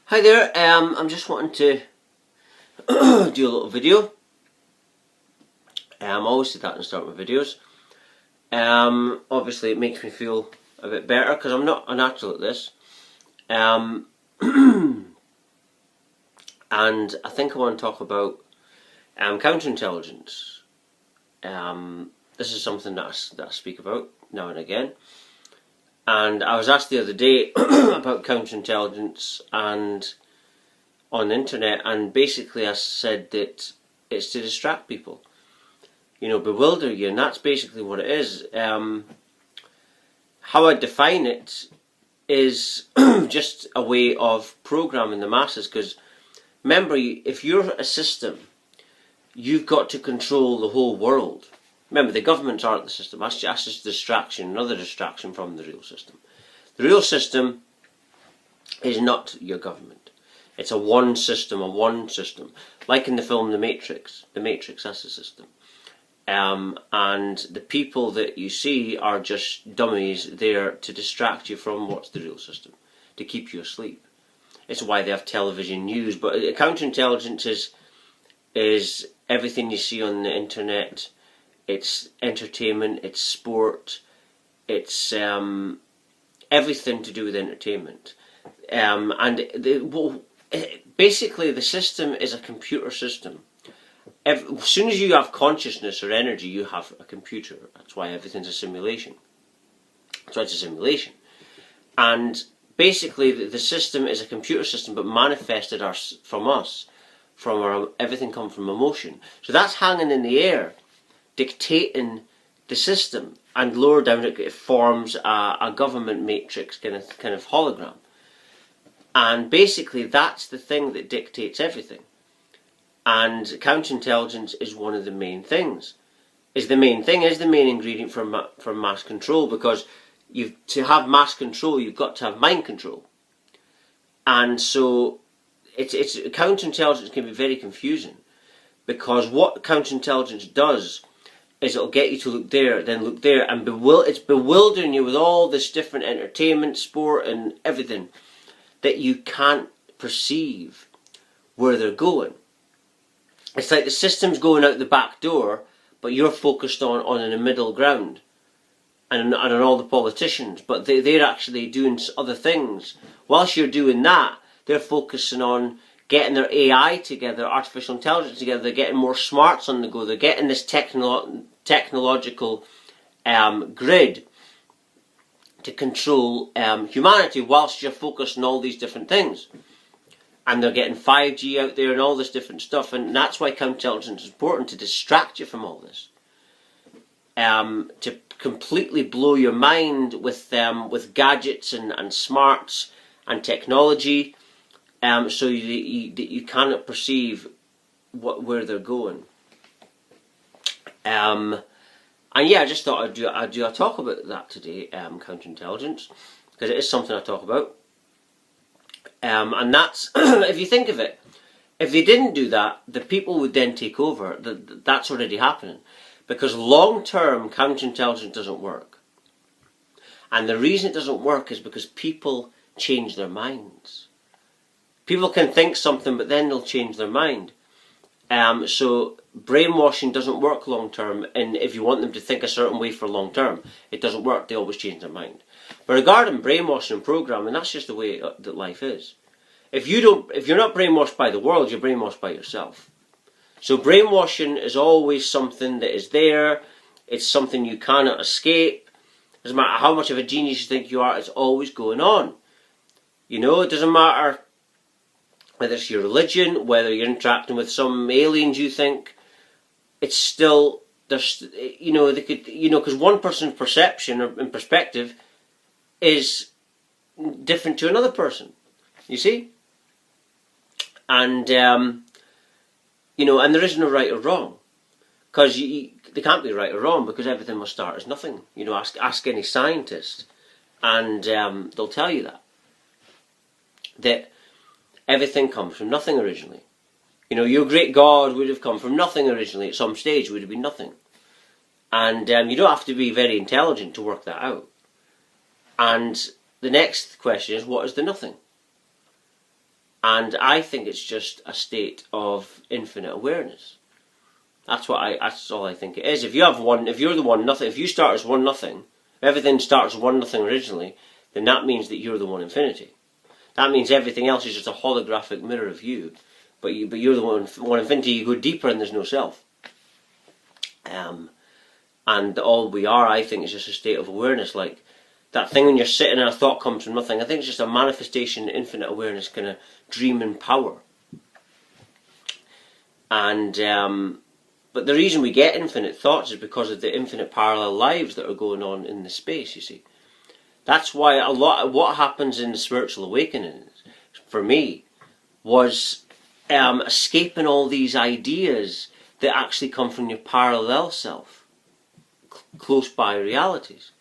Hi there, I'm just wanting to do a little video. I always do that and start my videos. Obviously it makes me feel a bit better because I'm not a natural at this. And I think I want to talk about counterintelligence. This is something that I speak about now and again. And I was asked the other day about counterintelligence and on the internet, and basically I said that it's to distract people, bewilder you, and that's basically what it is. How I define it is just a way of programming the masses, because remember, if you're a system, you've got to control the whole world. Remember, the governments aren't the system. That's just a distraction, another distraction from the real system. The real system is not your government. It's a one system. Like in the film The Matrix. The Matrix, that's the system. And the people that you see are just dummies there to distract you from what's the real system, to keep you asleep. It's why they have television news. But counterintelligence is everything you see on the internet. It's entertainment, it's sport, it's everything to do with entertainment. Basically the system is a computer system. As soon as you have consciousness or energy, you have a computer. That's why everything's a simulation. That's why it's a simulation. And basically the system is a computer system, but manifested from us. Everything comes from emotion. So that's hanging in the air, dictating the system, and lower down it forms a government matrix kind of hologram. And basically that's the thing that dictates everything. And counterintelligence is one of the main things. Is the main ingredient for mass control, because to have mass control you've got to have mind control. And so it's counterintelligence can be very confusing, because what counterintelligence does is it'll get you to look there, then look there, and it's bewildering you with all this different entertainment, sport, and everything that you can't perceive where they're going. It's like the system's going out the back door, but you're focused on the middle ground and on all the politicians, but they're actually doing other things. Whilst you're doing that, they're focusing on getting their AI together, artificial intelligence together. They're getting more smarts on the go. They're getting this technological grid to control humanity, whilst you're focused on all these different things. And they're getting 5G out there and all this different stuff, and that's why counterintelligence is important, to distract you from all this, to completely blow your mind with gadgets and smarts and technology, so you cannot perceive where they're going. And yeah, I just thought I'd do a talk about that today, counterintelligence, because it is something I talk about. And that's, if you think of it, if they didn't do that, the people would then take over. That's already happening. Because long-term counterintelligence doesn't work. And the reason it doesn't work is because people change their minds. People can think something, but then they'll change their mind. So brainwashing doesn't work long-term, and if you want them to think a certain way for long-term, it doesn't work. They always change their mind. But regarding brainwashing and programming, that's just the way that life is. If you're not brainwashed by the world, you're brainwashed by yourself. So brainwashing is always something that is there. It's something you cannot escape. Doesn't matter how much of a genius you think you are, it's always going on. It doesn't matter whether it's your religion, whether you're interacting with some aliens you think, it's still, because one person's perception and perspective is different to another person, you see? And, and there is no right or wrong, because there can't be right or wrong, because everything must start as nothing. Ask any scientist, and they'll tell you that everything comes from nothing originally. Your great God would have come from nothing originally. At some stage, would have been nothing. And you don't have to be very intelligent to work that out. And the next question is, what is the nothing? And I think it's just a state of infinite awareness. That's all I think it is. If you're the one nothing, if you start as one nothing, everything starts as one nothing originally, then that means that you're the one infinity. That means everything else is just a holographic mirror of you. But you're the one infinity. You go deeper and there's no self. And all we are, I think, is just a state of awareness. Like that thing when you're sitting and a thought comes from nothing. I think it's just a manifestation of infinite awareness, kind of dream and power. And but the reason we get infinite thoughts is because of the infinite parallel lives that are going on in the space, you see. That's why a lot of what happens in the spiritual awakening, for me, was escaping all these ideas that actually come from your parallel self, close by realities.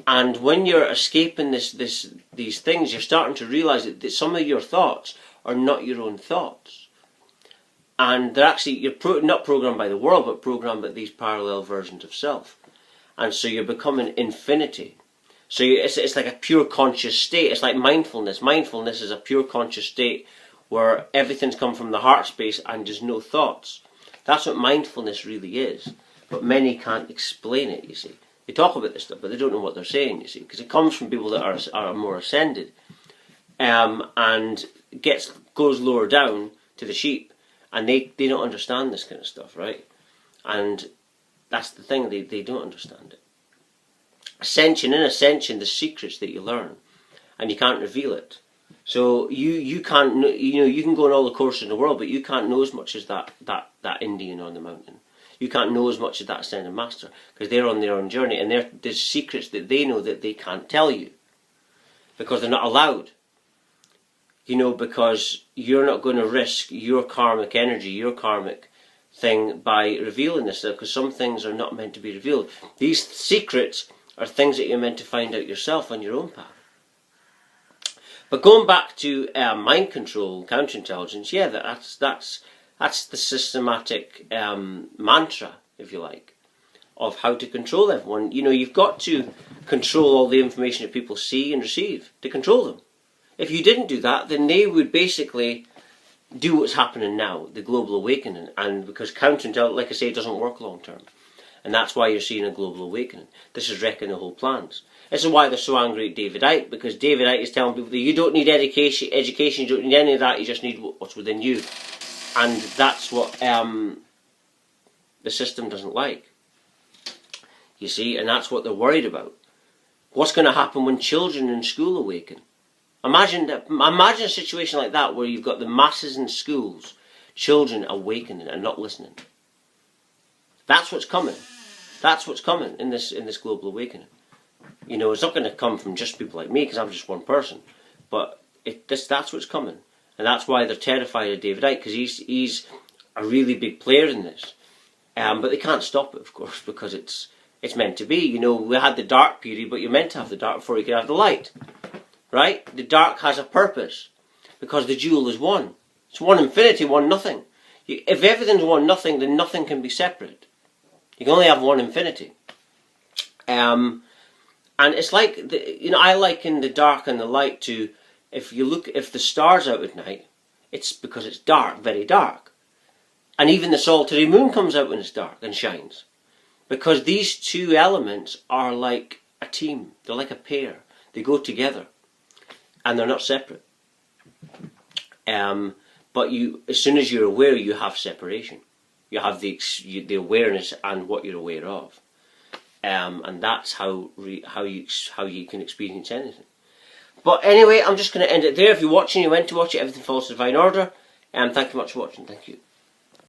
And when you're escaping these things, you're starting to realize that some of your thoughts are not your own thoughts. And they're actually, you're not programmed by the world, but programmed by these parallel versions of self. And so you're becoming infinity. So it's like a pure conscious state. It's like mindfulness. Mindfulness is a pure conscious state where everything's come from the heart space and there's no thoughts. That's what mindfulness really is. But many can't explain it, you see. They talk about this stuff, but they don't know what they're saying, you see. Because it comes from people that are more ascended. And goes lower down to the sheep. And they don't understand this kind of stuff, right? And that's the thing, they don't understand it. In ascension, the secrets that you learn, and you can't reveal it. So you can't, you can go on all the courses in the world, but you can't know as much as that Indian on the mountain. You can't know as much as that ascended master, because they're on their own journey, and there's secrets that they know that they can't tell you, because they're not allowed. Because you're not going to risk your karmic energy, your karmic thing by revealing this stuff, because some things are not meant to be revealed. These secrets are things that you're meant to find out yourself on your own path. But going back to mind control, counterintelligence, yeah, that's the systematic mantra, if you like, of how to control everyone. You've got to control all the information that people see and receive to control them. If you didn't do that, then they would basically do what's happening now, the global awakening. And because counterintelligence, like I say, it doesn't work long term. And that's why you're seeing a global awakening. This is wrecking the whole plans. This is why they're so angry at David Icke, because David Icke is telling people that you don't need education, you don't need any of that, you just need what's within you. And that's what the system doesn't like. You see, and that's what they're worried about. What's going to happen when children in school awaken? Imagine a situation like that where you've got the masses in schools, children awakening and not listening. That's what's coming. That's what's coming in this global awakening. It's not going to come from just people like me, because I'm just one person. But that's what's coming. And that's why they're terrified of David Icke, because he's a really big player in this. But they can't stop it, of course, because it's meant to be. We had the dark period, but you're meant to have the dark before you can have the light. Right? The dark has a purpose, because the jewel is one. It's one infinity, one nothing. If everything's one nothing, then nothing can be separate. You can only have one infinity. And it's like, I liken the dark and the light to, if the star's out at night, it's because it's dark, very dark. And even the solitary moon comes out when it's dark and shines. Because these two elements are like a team. They're like a pair. They go together. And they're not separate. But as soon as you're aware, you have separation. You have the awareness and what you're aware of. And that's how you can experience anything. But anyway, I'm just going to end it there. If you're watching, you went to watch it, everything falls to divine order. Thank you much for watching. Thank you.